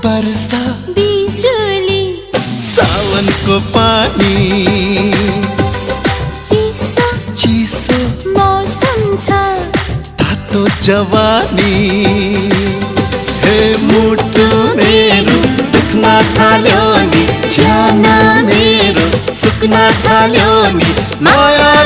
वर्षा बिजुली सावनको पानी चिसो चिसो मौसम छ तातो जवानी हे मुटु मेरो दुख्न थाल्यो नि ज्यान मेरो सुक्न थाल्यो नि माया